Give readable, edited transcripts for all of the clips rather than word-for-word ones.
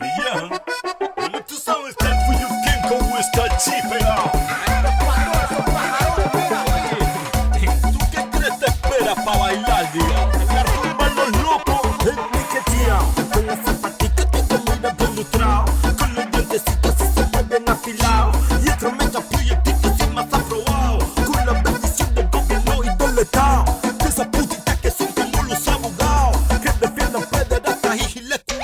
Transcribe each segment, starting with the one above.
Yeah, well, tú sabes que fui yo quien con esta chipera. ¿Tú qué crees te espera pa' bailar, día? La rumba los locos, el piqueteado. Con la zapatica que te mira bien lustrado, con los dientecitos así siempre bien afilados, y el tremendo proyectito sin más aprobado, con la bendición del gobierno y del estado. De esas putitas que son como los abogados, que defienden pederastas y giletes.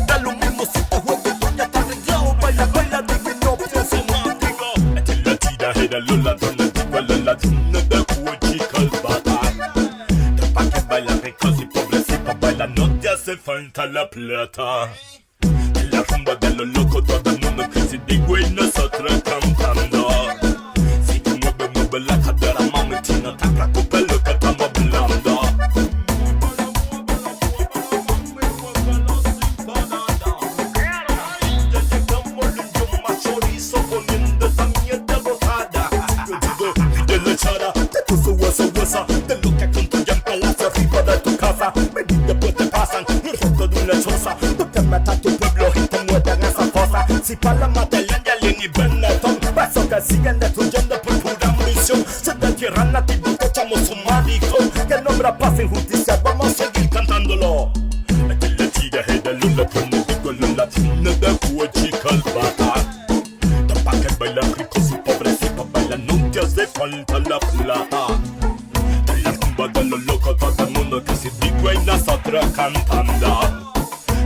Da lo mismo si te juegas, tú ya estás arreglado. Baila, baila, dime no pienses más, digo. Esta es la tiradera, los ladrones, digo, los ladrones de Huachica al Bata. Pa' que bailan ricos y pobrecitos, baila, no te hace falta la plata. En la rumba de los locos, todo el mundo que se digo y nosotros cantando. Si tú mueves, mueve la cadera, mami, si no te preocupes lo que estamos hablando. De lo que construyen palacios arriba de tu casa. Ven y después te pasan el resto de una choza. No te metas a tu pueblo y te muerden esa fosa. Si para la Matelén y Alien y Benetton, pasos que siguen destruyendo por pura ambición. Se te tierran nativos, te echamos un maricón. Que el nombre pasa injusticia, vamos a seguir cantándolo. Es que le tira de los ladrones, digo los ladrones de Huachica al Bata. Pa' que bailan ricos y pobrecitos, bailan, no te hace falta la plata. De los locos, todo el mundo que se digo y nosotros cantando.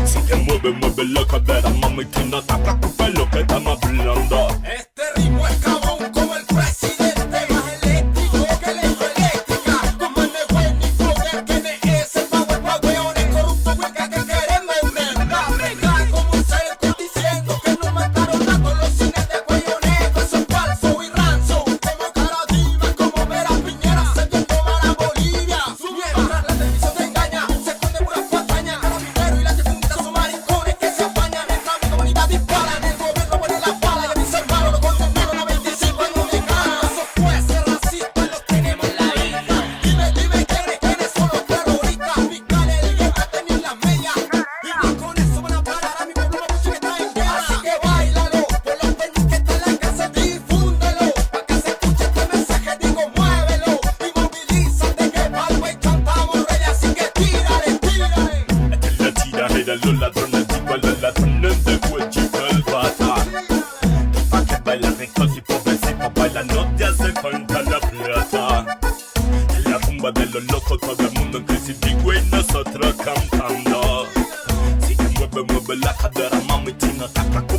Si te mueve, mueve la cadera, mami, que no te preocupes lo que estamos hablando. Este ritmo es cabrón como el presidente, más eléctrico que la hidroeléctrica. Como el de Wendy Flow, que de ese power pa' weones corruptos, huecas que quieren vender. La verdad como un cerco diciendo que no mataron a todos los cines de cuello negro. Eso es falso y ranzo, como Caradiva, como Vera Piñera, se viendo para Bolivia. Mientras la televisión te engaña, se esconde puras patrañas. Carabinero y la difunta son maricones que se apañan. Mientras mi comunidad disparan, el gobierno pone la bala. Y a mis hermanos los condenaron a 25 años de cana. Esos jueces racistas los tenemos en la isla. Dime quiénes son los terroristas. Fiscales, el guerra, tenis las medias. Y no con eso van a parar a mi pueblo mapuche que está en guerra. Así que báilalo, por los tenis que está en la casa, difúndelo. Pa' que se escuche este mensaje, digo muévelo. Y movilízate que Balway cantamos rey, así que tírale. Esta es la tiradera, los ladrones, digo los ladrones de Huachica al Bata. Pa' que bailan ricos y pobrecitos, bailan, no te hace falta la plata. En la rumba de los locos, todo el mundo en crisis, digo y nosotros cantando. Si te mueve, mueve la cadera, mami, si no te preocupes